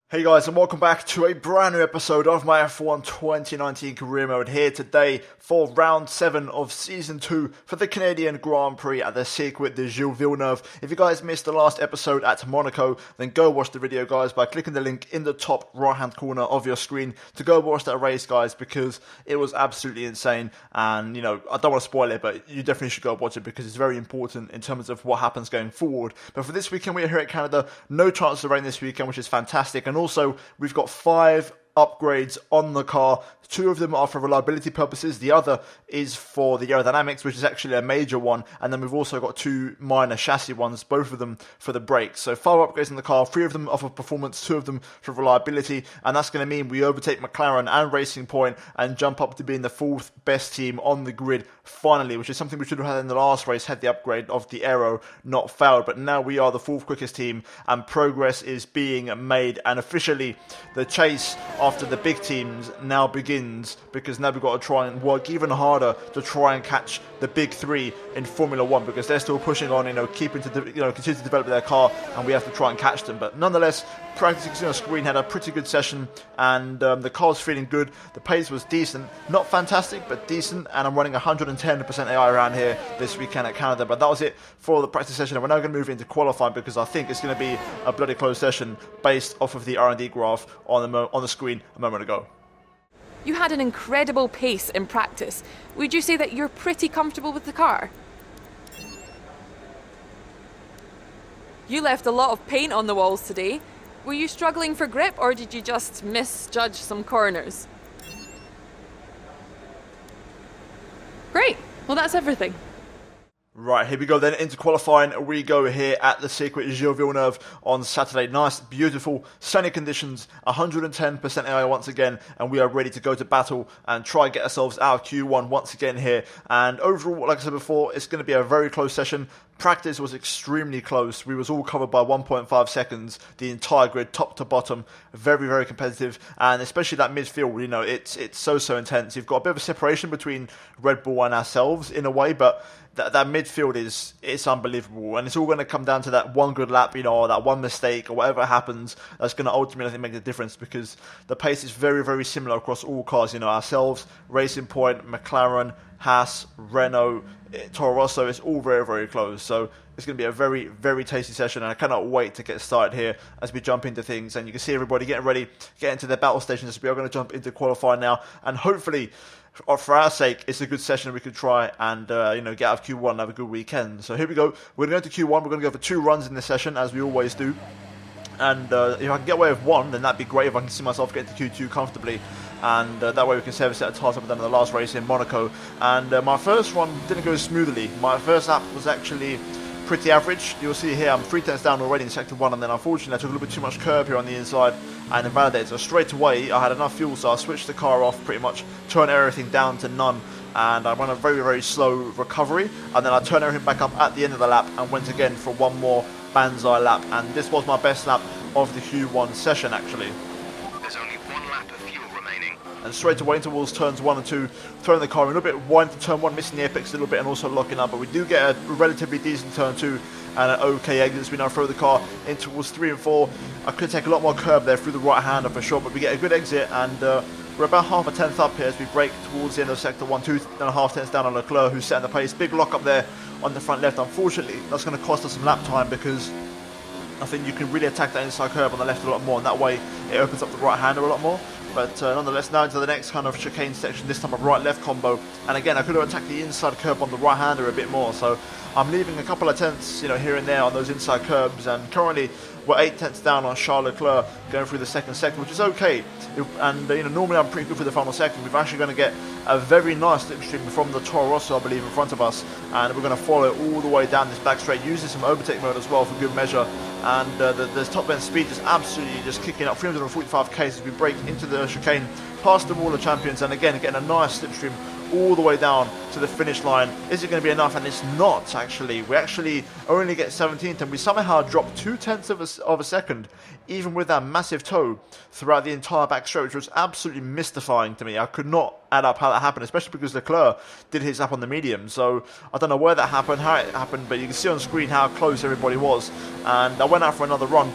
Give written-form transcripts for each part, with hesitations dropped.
Hey guys, and welcome back to a brand new episode of my F1 2019 career mode here today for round 7 of season 2 for the Canadian Grand Prix at the Circuit de Gilles Villeneuve. If you guys missed the last episode at Monaco, then go watch the video guys by clicking the link in the top right hand corner of your screen to go watch that race guys, because it was absolutely insane. And you know, I don't want to spoil it, but you definitely should go watch it because it's very important in terms of what happens going forward. But for this weekend, we're here at Canada, no chance of rain this weekend, which is fantastic. And also, we've got 5 upgrades on the car. 2 of them are for reliability purposes, the other is for the aerodynamics, which is actually a major one, and then we've also got 2 minor chassis ones, both of them for the brakes. So 5 upgrades in the car, 3 of them are for performance, 2 of them for reliability, and that's going to mean we overtake McLaren and Racing Point and jump up to being the 4th best team on the grid finally, which is something we should have had in the last race had the upgrade of the aero not failed. But now we are the 4th quickest team and progress is being made, and officially the chase after the big teams now begins, because now we've got to try and work even harder to try and catch the big 3 in Formula 1, because they're still pushing on, continue to develop their car, and we have to try and catch them. But nonetheless, practicing on screen had a pretty good session, and the car's feeling good. The pace was decent, not fantastic, but decent, and I'm running 110% AI around here this weekend at Canada. But that was it for the practice session, and we're now going to move into qualifying, because I think it's going to be a bloody close session based off of the R&D graph on the screen a moment ago. You had an incredible pace in practice. Would you say that you're pretty comfortable with the car? You left a lot of paint on the walls today. Were you struggling for grip, or did you just misjudge some corners? Great. Well, that's everything. Right, here we go then, into qualifying we go here at the Circuit de Gilles Villeneuve on Saturday. Nice, beautiful, sunny conditions, 110% AI once again, and we are ready to go to battle and try and get ourselves out of Q1 once again here. And overall, like I said before, it's going to be a very close session. Practice was extremely close. We was all covered by 1.5 seconds, the entire grid, top to bottom. Very, very competitive, and especially that midfield, it's so intense. You've got a bit of a separation between Red Bull and ourselves in a way, but that midfield it's unbelievable, and it's all going to come down to that one good lap, or that one mistake, or whatever happens, that's going to ultimately make the difference, because the pace is very, very similar across all cars. Ourselves, Racing Point, McLaren, Haas, Renault, Toro Rosso, it's all very, very close. So it's going to be a very, very tasty session, and I cannot wait to get started here as we jump into things. And you can see everybody getting ready, getting into their battle stations. We are going to jump into qualifying now, and hopefully, for our sake, it's a good session we could try and get out of Q1 and have a good weekend. So here we go. We're going to go into Q1. We're going to go for 2 runs in this session, as we always do. And if I can get away with 1, then that'd be great. If I can see myself getting to Q2 comfortably, and that way we can service that task I've done in the last race in Monaco. And my first one didn't go smoothly. My first lap was actually pretty average. You'll see here I'm 3 tenths down already in sector 1, and then unfortunately I took a little bit too much curb here on the inside and invalidated. So straight away I had enough fuel, so I switched the car off pretty much, turned everything down to none, and I ran a very, very slow recovery, and then I turned everything back up at the end of the lap and went again for one more banzai lap, and this was my best lap of the Q1 session actually. There's only 1 lap of fuel remaining. And straight away towards turns 1 and 2, throwing the car a little bit wide to turn 1, missing the apex a little bit and also locking up, but we do get a relatively decent turn 2 and an okay exit as we now throw the car in towards 3 and 4. I could take a lot more curb there through the right hander for sure, but we get a good exit, and we're about half a tenth up here as we brake towards the end of sector 1, 2.5 tenths down on Leclerc, who's setting the pace. Big lock up there on the front left. Unfortunately, that's going to cost us some lap time, because I think you can really attack that inside curb on the left a lot more, and that way it opens up the right hander a lot more. But nonetheless, now into the next kind of chicane section, this time a right-left combo. And again, I could have attacked the inside curb on the right-hander a bit more. So I'm leaving a couple of tenths, here and there on those inside curbs. And currently, we're 8 tenths down on Charles Leclerc going through the second sector, which is okay. And normally I'm pretty good for the final sector. We're actually going to get a very nice slipstream from the Toro Rosso, I believe, in front of us. And we're going to follow it all the way down this back straight, using some overtake mode as well for good measure. And the top end speed is absolutely just kicking up, 345 k's as we break into the chicane past the Wall of Champions, and again getting a nice slipstream all the way down to the finish line. Is it going to be enough? And it's not actually. We actually only get 17th, and we somehow drop 0.2 of a second, even with that massive tow throughout the entire back straight, which was absolutely mystifying to me. I could not add up how that happened, especially because Leclerc did his lap on the medium. So I don't know where that happened, how it happened, but you can see on screen how close everybody was. And I went out for another run,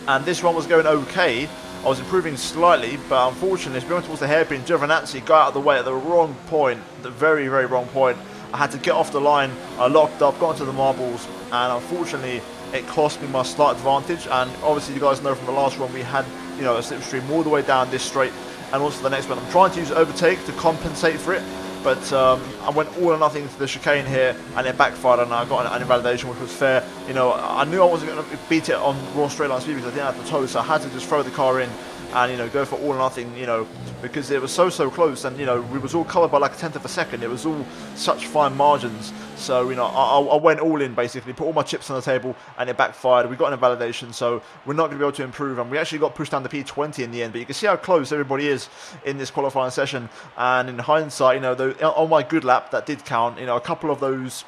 and this one was going okay. I was improving slightly, but unfortunately, as we went towards the hairpin, Giovinazzi got out of the way at the wrong point, the very, very wrong point. I had to get off the line, I locked up, got into the marbles, and unfortunately, it cost me my slight advantage. And obviously, you guys know from the last one, we had, you know, a slipstream all the way down this straight, and also the next one. I'm trying to use overtake to compensate for it, but I went all or nothing to the chicane here, and it backfired, and I got an invalidation, which was fair. You know, I knew I wasn't going to beat it on raw straight line speed because I didn't have the toe, so I had to just throw the car in and, you know, go for all or nothing, you know, because it was so close, and, you know, we was all covered by like a tenth of a second. It was all such fine margins. So, you know, I went all in, basically, put all my chips on the table, and it backfired. We got an invalidation, so we're not going to be able to improve, and we actually got pushed down to P20 in the end. But you can see how close everybody is in this qualifying session, and in hindsight, you know, on my good lap, that did count. You know, a couple of those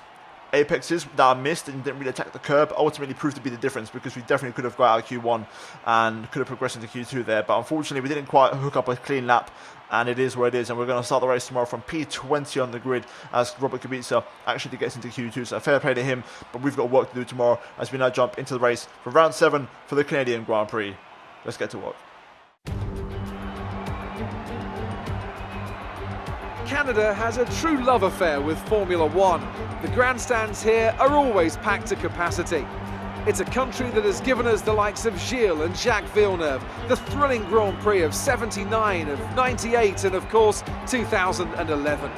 apexes that I missed and didn't really attack the curb ultimately proved to be the difference, because we definitely could have got out of Q1 and could have progressed into Q2 there, but unfortunately we didn't quite hook up a clean lap, and it is what it is. And we're going to start the race tomorrow from P20 on the grid as Robert Kubica actually gets into Q2, so fair play to him, but we've got work to do tomorrow as we now jump into the race for round 7 for the Canadian Grand Prix. Let's get to work. Canada has a true love affair with Formula One. The grandstands here are always packed to capacity. It's a country that has given us the likes of Gilles and Jacques Villeneuve, the thrilling Grand Prix of 79, of 98 and of course 2011.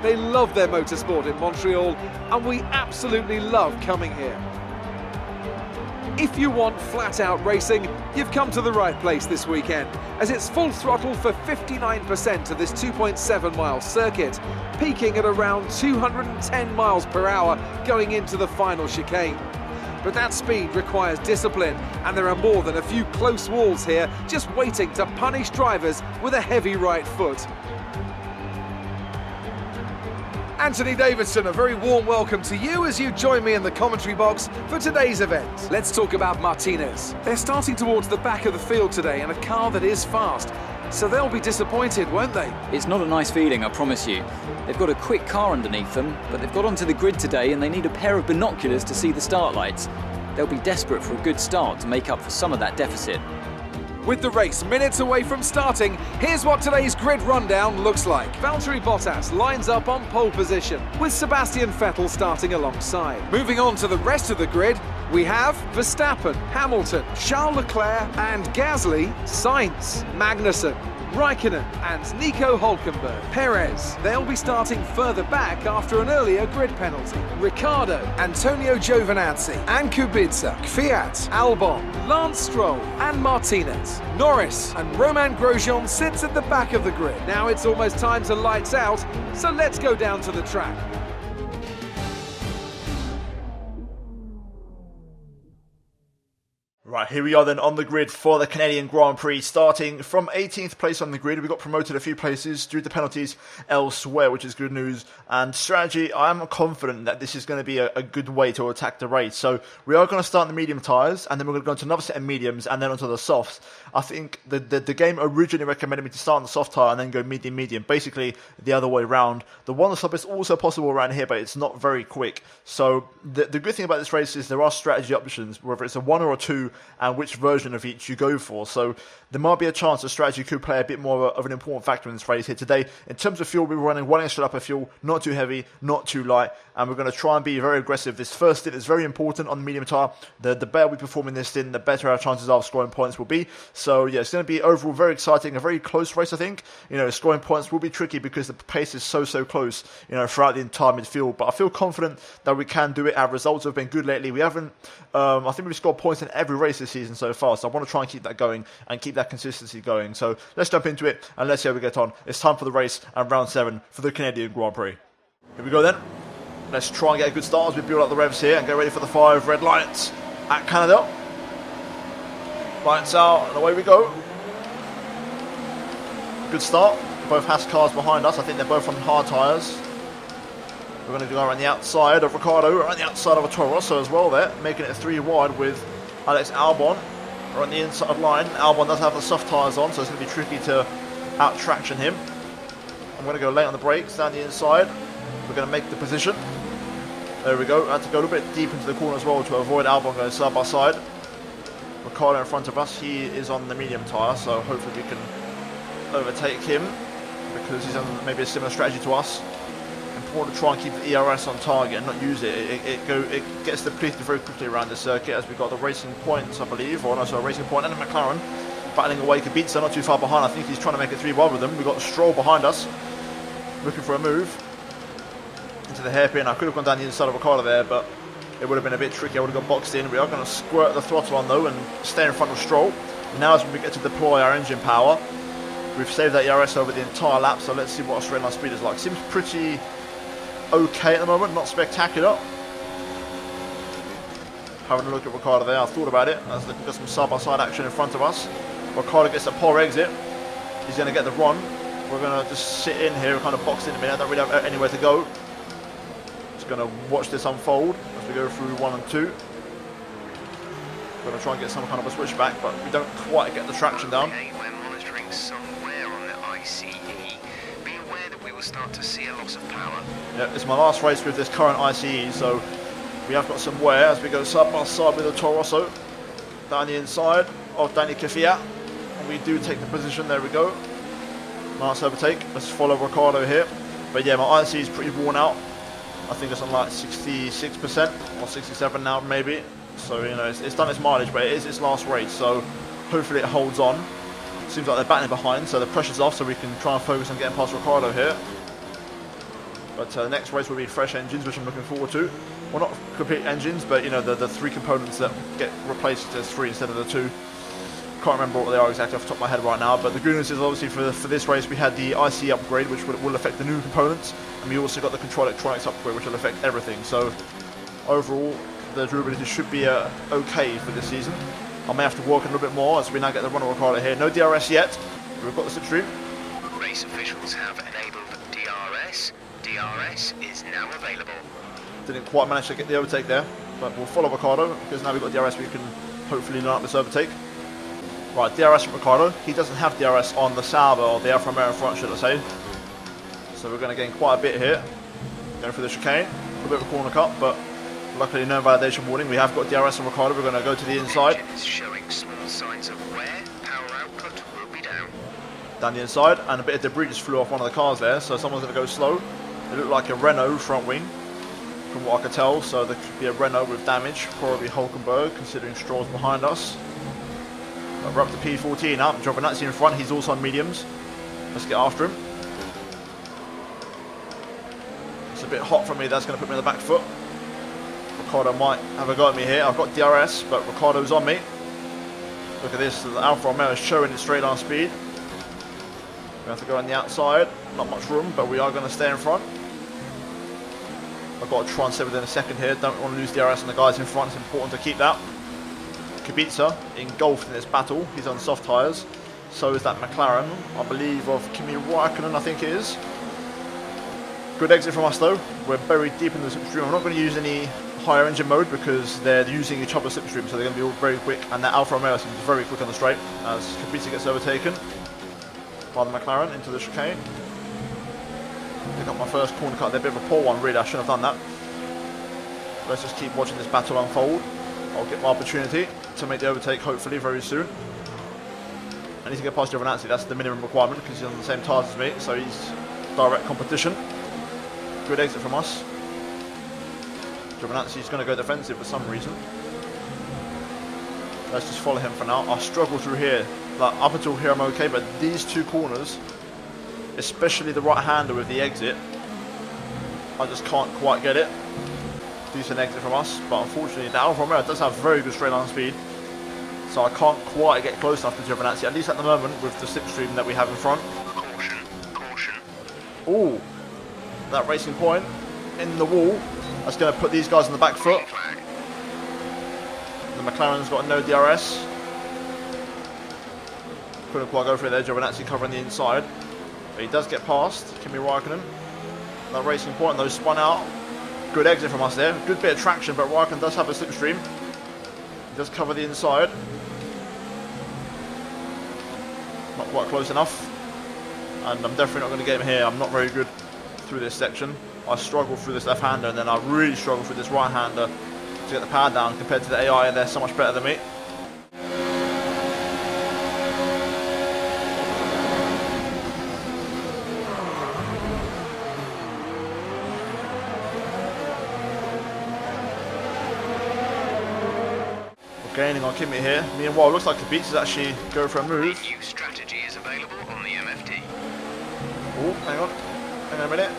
They love their motorsport in Montreal, and we absolutely love coming here. If you want flat-out racing, you've come to the right place this weekend, as it's full throttle for 59% of this 2.7-mile circuit, peaking at around 210 miles per hour going into the final chicane. But that speed requires discipline, and there are more than a few close walls here just waiting to punish drivers with a heavy right foot. Anthony Davidson, a very warm welcome to you as you join me in the commentary box for today's event. Let's talk about Martinez. They're starting towards the back of the field today in a car that is fast, so they'll be disappointed, won't they? It's not a nice feeling, I promise you. They've got a quick car underneath them, but they've got onto the grid today and they need a pair of binoculars to see the start lights. They'll be desperate for a good start to make up for some of that deficit. With the race minutes away from starting, here's what today's grid rundown looks like. Valtteri Bottas lines up on pole position, with Sebastian Vettel starting alongside. Moving on to the rest of the grid, we have Verstappen, Hamilton, Charles Leclerc and Gasly, Sainz, Magnussen, Raikkonen and Nico Hülkenberg. Perez, they'll be starting further back after an earlier grid penalty. Ricciardo, Antonio Giovinazzi and Kubica, Kvyat, Albon, Lance Stroll and Martinez. Norris and Romain Grosjean sits at the back of the grid. Now it's almost time to lights out, so let's go down to the track. Right, here we are then on the grid for the Canadian Grand Prix, starting from 18th place on the grid. We got promoted a few places due to penalties elsewhere, which is good news. And strategy, I am confident that this is going to be a good way to attack the race. So we are going to start in the medium tyres, and then we're going to go into another set of mediums, and then onto the softs. I think the game originally recommended me to start on the soft tyre and then go medium, basically the other way around. The one stop is also possible around here, but it's not very quick. So the good thing about this race is there are strategy options, whether it's a 1 or a 2, and which version of each you go for. So there might be a chance that strategy could play a bit more of an important factor in this race here today. In terms of fuel, we're running 1 extra lap of fuel, not too heavy, not too light, and we're going to try and be very aggressive. This first stint is very important on the medium tyre. The better we perform in this stint, the better our chances of scoring points will be. So yeah, it's going to be overall very exciting, a very close race, I think. You know, scoring points will be tricky because the pace is so close, you know, throughout the entire midfield. But I feel confident that we can do it. Our results have been good lately. We haven't, I think we've scored points in every race this season so far. So I want to try and keep that going and keep that consistency going. So let's jump into it and let's see how we get on. It's time for the race and round 7 for the Canadian Grand Prix. Here we go then. Let's try and get a good start as we build up the revs here and get ready for the 5 red lights at Canada. Lights out and away we go. Good start. Both Haas cars behind us. I think they're both on hard tyres. We're going to go around the outside of Ricciardo, around the outside of a Toro Rosso as well there, making it 3 wide with Alex Albon. We're on the inside line. Albon does have the soft tyres on, so it's going to be tricky to out-traction him. I'm going to go late on the brakes, down the inside. We're going to make the position. There we go. I had to go a little bit deep into the corner as well to avoid Albon going side by side. Ricciardo in front of us, he is on the medium tyre, so hopefully we can overtake him because he's on maybe a similar strategy to us. Important to try and keep the ERS on target and not use it. It gets depleted very quickly around the circuit, as we've got the Racing Points, I believe, or no, sorry, Racing Point and a McLaren battling away. Kubica not too far behind. I think he's trying to make it 3 wide with them. We've got Stroll behind us, looking for a move into the hairpin. I could have gone down the inside of Ricciardo there, but it would have been a bit tricky. I would have got boxed in. We are going to squirt the throttle on though and stay in front of Stroll. Now is when we get to deploy our engine power. We've saved that ERS over the entire lap, so let's see what our straight line speed is like. Seems pretty okay at the moment, not spectacular. Having a look at Ricciardo there, I thought about it. As we've got some side-by-side action in front of us. Ricciardo gets a poor exit. He's going to get the run. We're going to just sit in here, kind of boxed in a minute. I don't really have anywhere to go. Just going to watch this unfold as we go through 1 and 2. We're going to try and get some kind of a switchback, but we don't quite get the traction down. Okay, we're monitoring somewhere on the ICE. Be aware that we will start to see a loss of power. Yeah, it's my last race with this current ICE, so we have got some wear as we go side by side with the Toro Rosso down the inside of Danny Kvyat. And we do take the position. There we go. Nice overtake. Let's follow Ricciardo here. But yeah, my ICE is pretty worn out. I think it's on like 66% or 67 now maybe. So, you know, it's done its mileage, but it is its last race, so hopefully it holds on. Seems like they're battling behind, so the pressure's off, so we can try and focus on getting past Ricciardo here. But the next race will be fresh engines, which I'm looking forward to. Well, not complete engines, but, you know, the 3 components that get replaced as 3 instead of the 2. Can't remember what they are exactly off the top of my head right now, but the good news is obviously for this race we had the IC upgrade, which will affect the new components, and we also got the control electronics upgrade, which will affect everything. So overall, the durability should be okay for this season. I may have to work a little bit more as we now get the run of Ricciardo here. No DRS yet. We've got the slipstream. Race officials have enabled DRS. DRS is now available. Didn't quite manage to get the overtake there, but we'll follow Ricciardo because now we've got DRS. We can hopefully line up this overtake. Right, DRS from Ricciardo. He doesn't have DRS on the Sauber or the Alfa Romeo in front, should I say. So we're going to gain quite a bit here. Going for the chicane. A bit of a corner cut, but luckily no validation warning. We have got DRS on Ricciardo. We're going to go to the inside. Engine is showing small signs of wear. Power output will be down. Down the inside, and a bit of debris just flew off one of the cars there, so someone's going to go slow. It looked like a Renault front wing, from what I could tell, so there could be a Renault with damage, probably Hulkenberg, considering Stroll's behind us. But we're up to P14 now. Giovinazzi in front, he's also on mediums. Let's get after him. It's a bit hot for me, that's going to put me on the back foot. Ricciardo might have a go at me here. I've got DRS, but Ricciardo's on me. Look at this, the Alfa Romeo is showing its straight line speed. We have to go on the outside, not much room, but we are going to stay in front. I've got to try and stay within a second here. Don't want to lose DRS on the guys in front, it's important to keep that. Kubica engulfed in this battle, he's on soft tyres. So is that McLaren, I believe, of Kimi Räikkönen, I think it is. Good exit from us though. We're buried deep in the slipstream. I'm not going to use any higher engine mode because they're using each other's slipstream, so they're going to be all very quick. And that Alfa Romeo seems very quick on the straight as Kubica gets overtaken by the McLaren into the chicane. Pick up my first corner cut. They're a bit of a poor one, really. I shouldn't have done that. Let's just keep watching this battle unfold. I'll get my opportunity to make the overtake hopefully very soon. I need to get past Giovinazzi. That's the minimum requirement because he's on the same tyres as me, so he's direct competition. Good exit from us. Giovinazzi's going to go defensive for some reason. Let's just follow him for now. I struggle through here. Like, up until here I'm okay, but these 2 corners, especially the right-hander with the exit, I just can't quite get it. Decent exit from us, but unfortunately the Alfa Romeo does have very good straight line speed, so I can't quite get close enough to Giovinazzi, at least at the moment with the slipstream that we have in front. Caution, caution. Ooh, that Racing Point in the wall. That's going to put these guys on the back foot. The McLaren's got no DRS. Couldn't quite go for it there. Giovinazzi covering the inside, but he does get past Kimi Räikkönen. That Racing Point, those spun out. Good exit from us there. Good bit of traction, but Räikkönen does have a slipstream. He does cover the inside. Not quite close enough. And I'm definitely not going to get him here. I'm not very good through this section. I struggle through this left-hander, and then I really struggle through this right-hander to get the power down compared to the AI, and they're so much better than me. Gaining on Kimi here. Meanwhile, it looks like Kubica is actually going for a move. A new strategy is available on the MFD. Oh, hang on. Hang on a minute.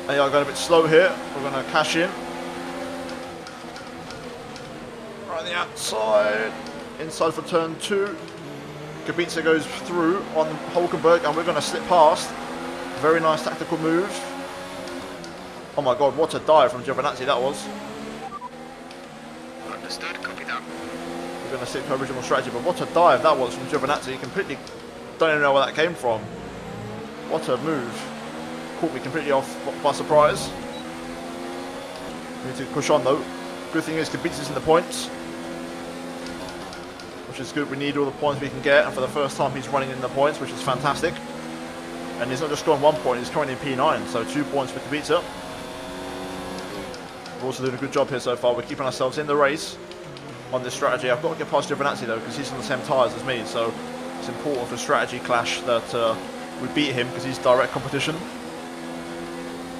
They are going a bit slow here. We're going to cash in. Right on the outside. Inside for turn 2. Kubica goes through on Hulkenberg and we're going to slip past. Very nice tactical move. Oh my god, what a dive from Giovinazzi that was. Understood, copy that. We're going to stick to original strategy, but what a dive that was from Giovinazzi. Completely don't even know where that came from. What a move. Caught me completely off by surprise. We need to push on though. Good thing is Kubica's in the points, which is good. We need all the points we can get, and for the first time he's running in the points, which is fantastic. And he's not just scoring 1 point, he's currently in P9, so 2 points for Kubica. We're also doing a good job here so far. We're keeping ourselves in the race on this strategy. I've got to get past Giovinazzi though, because he's on the same tyres as me, so it's important for strategy clash that we beat him, because he's direct competition.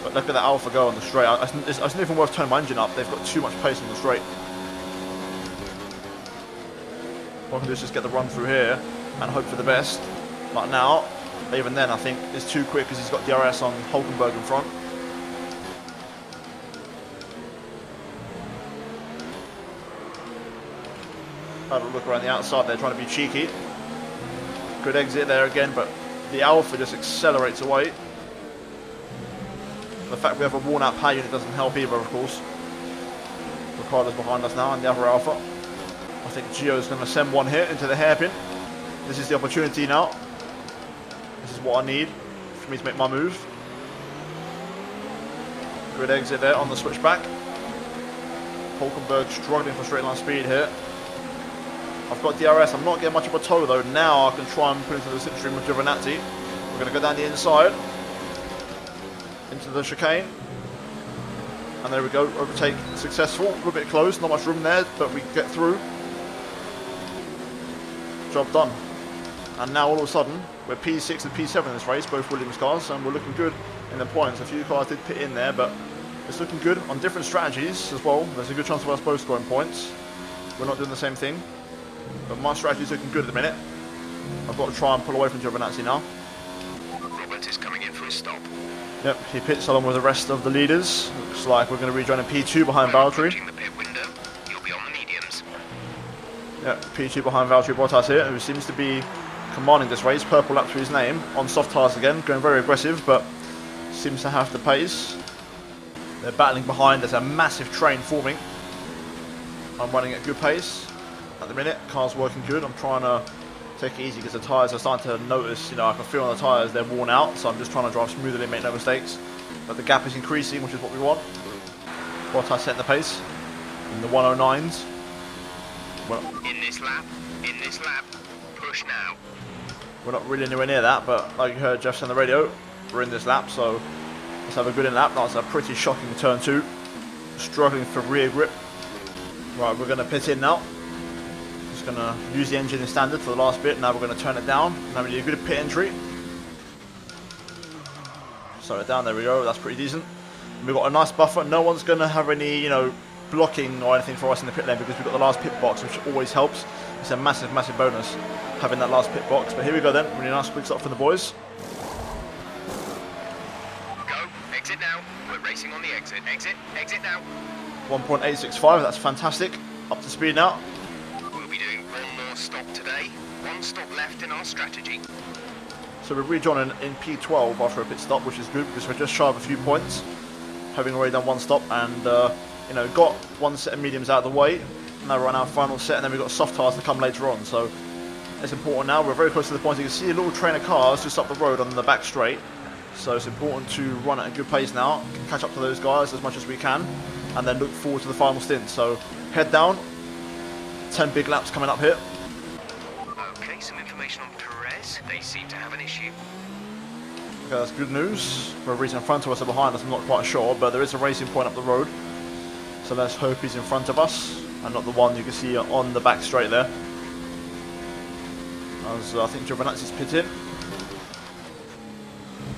But look at that Alpha go on the straight. It's not even worth turning my engine up. They've got too much pace on the straight. What I can do is just get the run through here and hope for the best. But now, even then, I think it's too quick because he's got DRS on Hulkenberg in front. Had a look around the outside there, trying to be cheeky. Good exit there again, but the Alpha just accelerates away. The fact we have a worn out power unit doesn't help either, of course. Ricardo's behind us now and the other Alpha. I think Gio's going to send one here into the hairpin. This is the opportunity now. This is what I need for me to make my move. Good exit there on the switchback. Hulkenberg struggling for straight line speed here. I've got DRS, I'm not getting much of a tow though. Now I can try and put into the slipstream with Giovinazzi. We're going to go down the inside. Into the chicane. And there we go, overtake successful. A little bit close, not much room there, but we get through. Job done. And now all of a sudden, we're P6 and P7 in this race, both Williams cars, and we're looking good in the points. A few cars did pit in there, but it's looking good on different strategies as well. There's a good chance of us both scoring points. We're not doing the same thing, but my strategy's looking good at the minute. I've got to try and pull away from Giovinazzi now. Robert is coming in for a stop. Yep, he pits along with the rest of the leaders. Looks like we're going to rejoin a P2 behind Valtteri. Approaching the pit window, you'll be on the mediums. Yep, P2 behind Valtteri Bottas here, who seems to be commanding this race. Purple lap to his name, on soft tyres again, going very aggressive, but seems to have the pace. They're battling behind, there's a massive train forming. I'm running at good pace at the minute, car's working good. I'm trying to take it easy because the tyres are starting to notice, I can feel on the tyres they're worn out, so I'm just trying to drive smoothly and make no mistakes. But the gap is increasing, which is what we want. Bottas setting the pace in the 109s. Well, In this lap, push now. we're not really anywhere near that, but like you heard Jeff say on the radio, we're in this lap, so let's have a good in lap. That's a pretty shocking turn 2. Struggling for rear grip. Right, we're going to pit in now. Just going to use the engine in standard for the last bit. Now we're going to turn it down. Now we need a good pit entry. Slow it down, there we go, that's pretty decent. And we've got a nice buffer. No one's going to have any, blocking or anything for us in the pit lane because we've got the last pit box, which always helps. It's a massive, massive bonus having that last pit box. But here we go then, really nice quick stop for the boys. Go, exit now. We're racing on the exit. Exit now. 1.865, that's fantastic. Up to speed now. We'll be doing one more stop today. One stop left in our strategy. So we're rejoining in P12 after a pit stop, which is good because we're just shy of a few points, having already done one stop and got one set of mediums out of the way. Now we're on our final set, and then we've got soft tyres to come later on. So it's important now. We're very close to the point. You can see a little train of cars just up the road on the back straight. So it's important to run at a good pace now, catch up to those guys as much as we can, and then look forward to the final stint. So head down. 10 big laps coming up here. Okay, some information on Perez. They seem to have an issue. Okay, that's good news. Whether he's in front of us or behind us, I'm not quite sure, but there is a racing point up the road. So let's hope he's in front of us and not the one you can see on the back straight there. As I think Giovinazzi's pit in.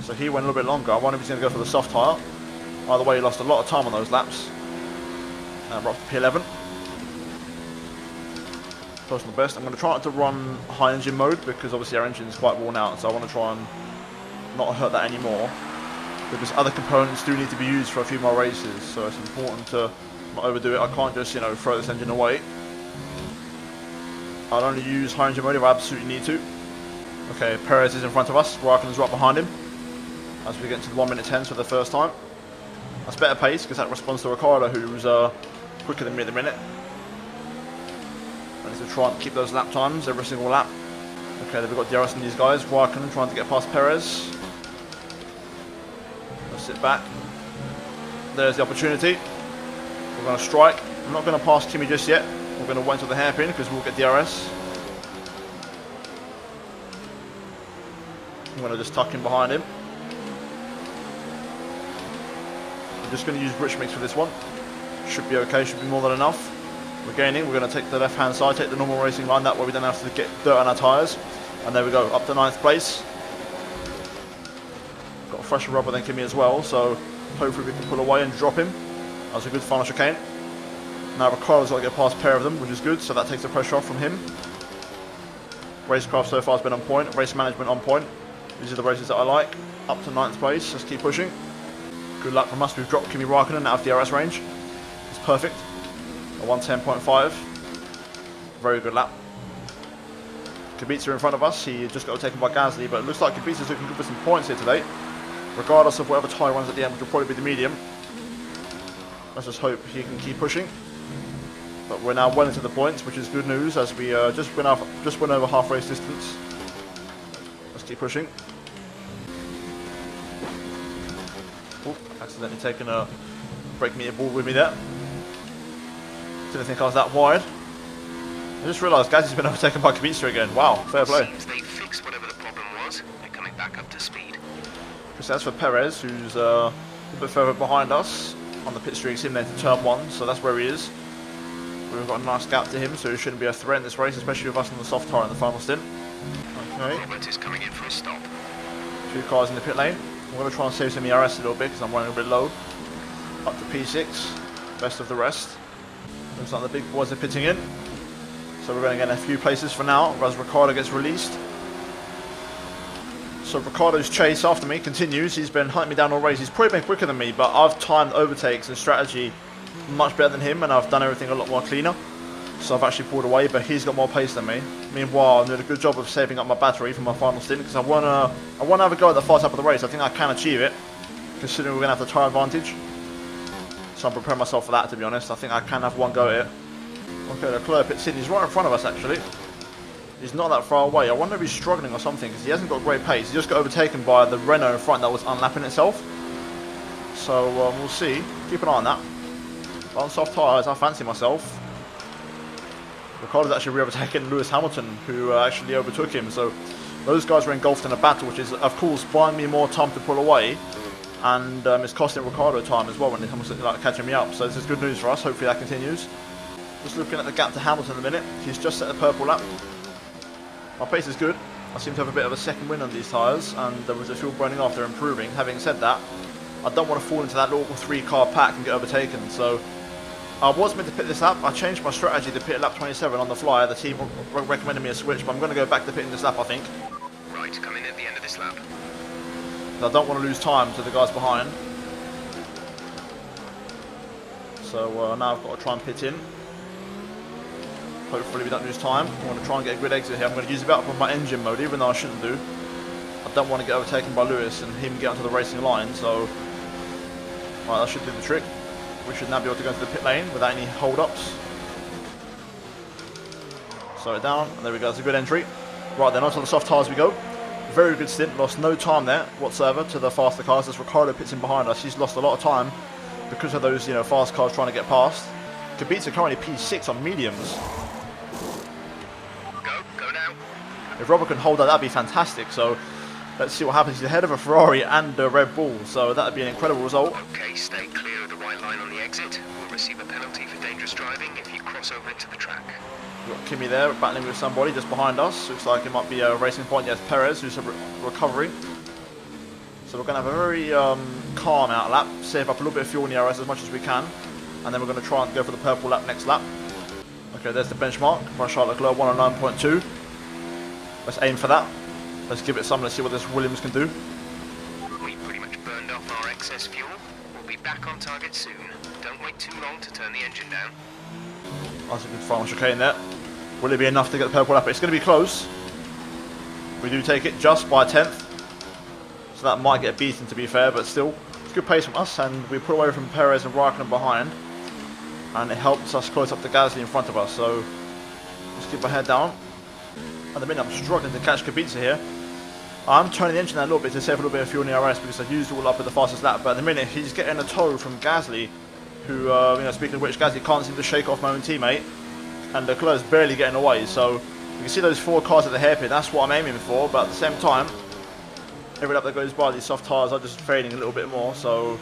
So he went a little bit longer. I wonder if he's going to go for the soft tyre. By the way, he lost a lot of time on those laps. We're up to P11. personal best. I'm going to try not to run high engine mode because obviously our engine is quite worn out, so I want to try and not hurt that anymore, because other components do need to be used for a few more races, so it's important to not overdo it. I can't just, you know, throw this engine away. I'll only use high engine mode if I absolutely need to. Okay, Perez is in front of us, Raikkonen is right behind him as we get into the 1 minute 10s for the first time. That's better pace because that responds to Ricciardo, who's quicker than me at the minute. I need to try and keep those lap times every single lap. Okay, then we've got DRS and these guys. Raikkonen trying to get past Perez. Let's sit back. There's the opportunity. We're going to strike. I'm not going to pass Kimi just yet. We're going to wait until the hairpin because we'll get DRS. I'm going to just tuck in behind him. I'm just going to use Rich Mix for this one. Should be okay, should be more than enough. We're gaining, we're going to take the left hand side, take the normal racing line, that way we don't have to get dirt on our tyres. And there we go, up to 9th place. Got a fresher rubber than Kimi as well, so hopefully we can pull away and drop him. That was a good final chicane. Now Ricciardo's got to get past a pair of them, which is good, so that takes the pressure off from him. Racecraft so far has been on point, race management on point. These are the races that I like. Up to 9th place, let's keep pushing. Good luck from us, we've dropped Kimi Raikkonen out of DRS range. It's perfect. A 110.5. Very good lap. Kubica in front of us, he just got taken by Gasly, but it looks like Kubica's looking good for some points here today. Regardless of whatever tyre runs at the end, which will probably be the medium. Let's just hope he can keep pushing. But we're now well into the points, which is good news as we just went over half race distance. Let's keep pushing. Oh, accidentally taken a brake meter ball with me there. Didn't think I was that wide. I just realised Gasly's been overtaken by Kubica again. Wow, fair play. Seems they fixed whatever the problem was. They're coming back up to speed. So that's for Perez, who's a bit further behind us on the pit streak, sim then to turn 1, so that's where he is. We've got a nice gap to him, so he shouldn't be a threat in this race, especially with us on the soft tyre in the final stint. Okay. Robert is coming in for a stop. 2 cars in the pit lane. I'm going to try and save some ERS a little bit because I'm running a bit low. Up to P6, best of the rest. Looks like the big boys are pitting in. So we're going to get a few places for now as Ricciardo gets released. So Ricciardo's chase after me continues. He's been hunting me down all race. He's probably been quicker than me, but I've timed overtakes and strategy much better than him, and I've done everything a lot more cleaner. So I've actually pulled away, but he's got more pace than me. Meanwhile, I'm doing a good job of saving up my battery for my final stint because I want to have a go at the far top of the race. I think I can achieve it, considering we're going to have the tyre advantage. So I'm preparing myself for that, to be honest. I think I can have one go at it. Okay, Leclerc pits in. He's right in front of us, actually. He's not that far away. I wonder if he's struggling or something, because he hasn't got great pace. He just got overtaken by the Renault in front that was unlapping itself. So we'll see. Keep an eye on that. But on soft tyres, I fancy myself. Ricciardo's actually re-overtaken Lewis Hamilton, who actually overtook him. So those guys were engulfed in a battle, which is, of course, buying me more time to pull away. And it's costing Ricciardo time as well when it comes to catching me up. So this is good news for us. Hopefully that continues. Just looking at the gap to Hamilton in a minute. He's just set a purple lap. My pace is good. I seem to have a bit of a second wind on these tyres, and with the fuel burning off, they're improving. Having said that, I don't want to fall into that little 3-car pack and get overtaken. So I was meant to pit this lap. I changed my strategy to pit lap 27 on the fly. The team recommended me a switch, but I'm going to go back to pitting this lap, I think. Right, come in at the end of this lap. I don't want to lose time to the guys behind. So now I've got to try and pit in. Hopefully we don't lose time. I want to try and get a good exit here. I'm going to use it up on my engine mode, even though I shouldn't do. I don't want to get overtaken by Lewis and him get onto the racing line, so right, that should do the trick. We should now be able to go into the pit lane without any hold-ups. Slow it down, and there we go, that's a good entry. Right then, onto the soft tyres we go. Very good stint, lost no time there whatsoever to the faster cars. As Ricciardo pits in behind us, he's lost a lot of time because of those, fast cars trying to get past. Kubica currently P6 on mediums. Go now. If Robert can hold that, that'd be fantastic. So let's see what happens. He's ahead of a Ferrari and a Red Bull, so that'd be an incredible result. Okay, stay clear of the white line on the exit. We'll receive a penalty for dangerous driving if you cross over into the track. We've got Kimi there battling with somebody just behind us. Looks like it might be a racing point. Yes, Perez, who's recovering. So we're going to have a very calm out lap, save up a little bit of fuel in the ERS as much as we can, and then we're going to try and go for the purple lap next lap. Okay, there's the benchmark by Charles Leclerc, 109.2. Let's aim for that. Let's give it some. Let's see what this Williams can do. We pretty much burned off our excess fuel. We'll be back on target soon. Don't wait too long to turn the engine down. That's a good final chicane there. Will it be enough to get the purple lap? It's going to be close. We do take it just by a 10th. So that might get beaten, to be fair, but still, it's good pace from us, and we put away from Perez and Raikkonen behind, and it helps us close up the Gasly in front of us. So let's keep our head down. At the minute, I'm struggling to catch Kubica here. I'm turning the engine down a little bit to save a little bit of fuel in the RS because I used it all up at the fastest lap. But at the minute, he's getting a tow from Gasly, who, speaking of which, Gasly can't seem to shake off my own teammate, and Leclerc's barely getting away. So you can see those 4 cars at the hairpin. That's what I'm aiming for. But at the same time, every lap that goes by, these soft tyres are just fading a little bit more. So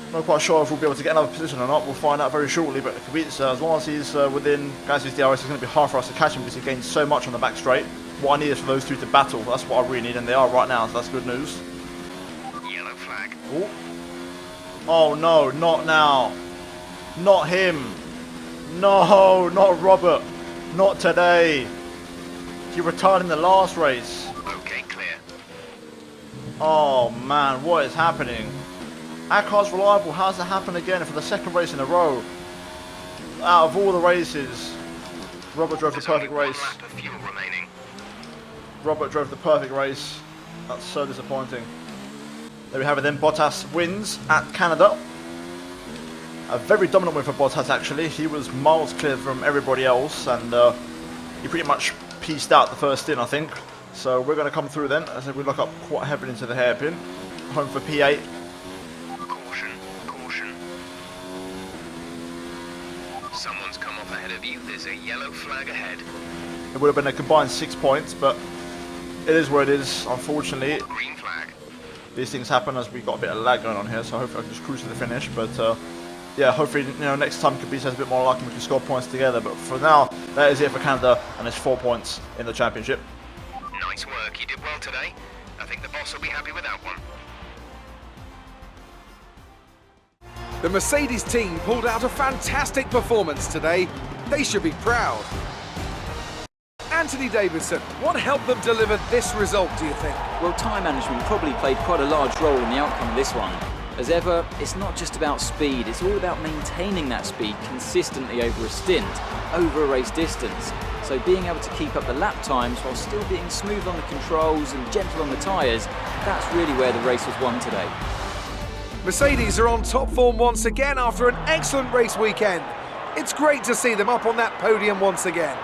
I'm not quite sure if we'll be able to get another position or not. We'll find out very shortly. But Kubica, as long as he's within Gasly's DRS, it's going to be hard for us to catch him because he gains so much on the back straight. What I need is for those two to battle. That's what I really need, and they are right now, so that's good news. Yellow flag. Ooh. Oh no, not now. Not him. No, not Robert. Not today. He retired in the last race. Okay, clear. Oh man, what is happening? Our car's reliable. How does it happen again for the second race in a row? Out of all the races, Robert drove the perfect race. Lap of fuel remaining. Robert drove the perfect race. That's so disappointing. There we have it then. Bottas wins at Canada. A very dominant win for Bottas actually. He was miles clear from everybody else, and he pretty much pieced out the first stint, I think. So we're going to come through then as we look up quite heavily into the hairpin. Home for P8. Caution, caution. Someone's come off ahead of you. There's a yellow flag ahead. It would have been a combined 6 points, but it is what it is, unfortunately. Green flag. These things happen as we got a bit of lag going on here, so hopefully I can just cruise to the finish. But yeah, hopefully next time Kubica has a bit more luck and we can score points together. But for now, that is it for Canada, and it's 4 points in the championship. Nice work. You did well today. I think the boss will be happy with that one. The Mercedes team pulled out a fantastic performance today. They should be proud. Anthony Davidson, what helped them deliver this result, do you think? Well, time management probably played quite a large role in the outcome of this one. As ever, it's not just about speed, it's all about maintaining that speed consistently over a stint, over a race distance. So being able to keep up the lap times while still being smooth on the controls and gentle on the tyres, that's really where the race was won today. Mercedes are on top form once again after an excellent race weekend. It's great to see them up on that podium once again.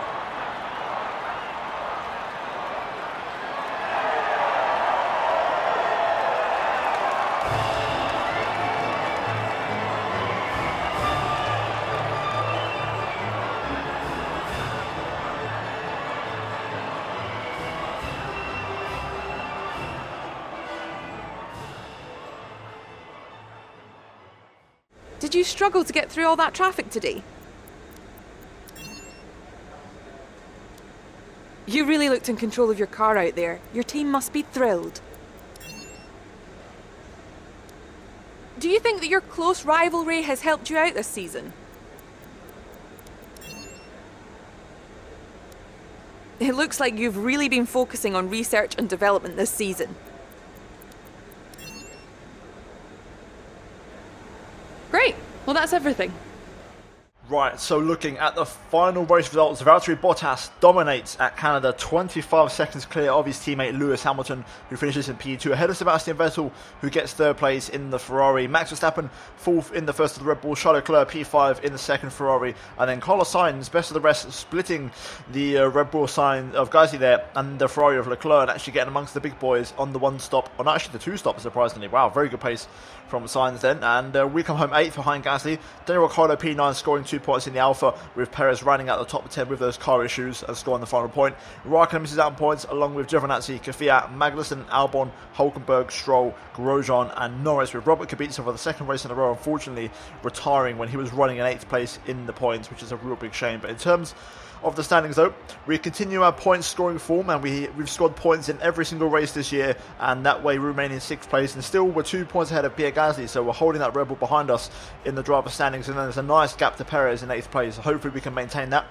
Did you struggle to get through all that traffic today? You really looked in control of your car out there. Your team must be thrilled. Do you think that your close rivalry has helped you out this season? It looks like you've really been focusing on research and development this season. Great. Well, that's everything. Right, so looking at the final race results, Valtteri Bottas dominates at Canada, 25 seconds clear of his teammate Lewis Hamilton, who finishes in P2 ahead of Sebastian Vettel, who gets third place in the Ferrari. Max Verstappen fourth in the first of the Red Bull, Charles Leclerc P5 in the second Ferrari, and then Carlos Sainz, best of the rest, splitting the Red Bull sign of Gasly there and the Ferrari of Leclerc, and actually getting amongst the big boys on the one stop, or not actually the two stops, surprisingly. Wow, very good pace from Sainz then, and we come home 8th behind Gasly. Daniel Ricciardo P9 scoring 2 points in the Alpha, with Perez running out the top 10 with those car issues and scoring the final point. Raikkonen misses out on points along with Giovinazzi, Kvyat, Magnussen, Albon, Hulkenberg, Stroll, Grosjean and Norris, with Robert Kubica for the second race in a row unfortunately retiring when he was running in 8th place in the points, which is a real big shame. But in terms of the standings though, we continue our point scoring form, and we've scored points in every single race this year, and that way we remain in 6th place, and still we're 2 points ahead of Pierre Gasly, so we're holding that Red Bull behind us in the driver standings, and then there's a nice gap to Perez in 8th place. So hopefully we can maintain that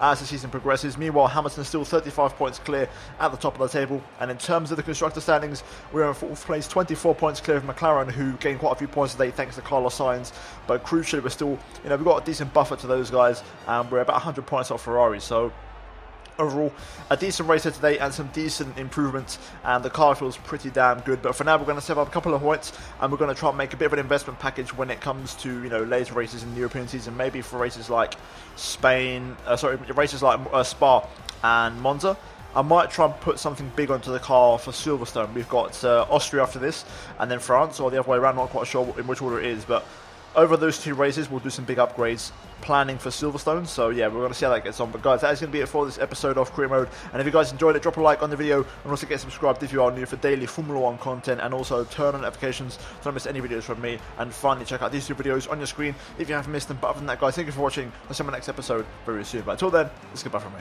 as the season progresses. Meanwhile, Hamilton's still 35 points clear at the top of the table, and in terms of the constructor standings, we're in 4th place, 24 points clear of McLaren, who gained quite a few points today thanks to Carlos Sainz, but crucially we're still, we've got a decent buffer to those guys, and we're about 100 points off Ferrari. So overall, a decent race here today and some decent improvements, and the car feels pretty damn good. But for now, we're going to save up a couple of points, and we're going to try and make a bit of an investment package when it comes to later races in the European season, maybe for races like races like Spa and Monza. I might try and put something big onto the car for Silverstone. We've got Austria after this, and then France, or the other way around. Not quite sure in which order it is, but over those 2 races, we'll do some big upgrades planning for Silverstone. So yeah, we're going to see how that gets on. But guys, that is going to be it for this episode of Career Mode. And if you guys enjoyed it, drop a like on the video, and also get subscribed if you are new for daily Formula 1 content, and also turn on notifications so you don't miss any videos from me. And finally, check out these 2 videos on your screen if you haven't missed them. But other than that, guys, thank you for watching. I'll see you in my next episode very soon. But until then, it's goodbye from me.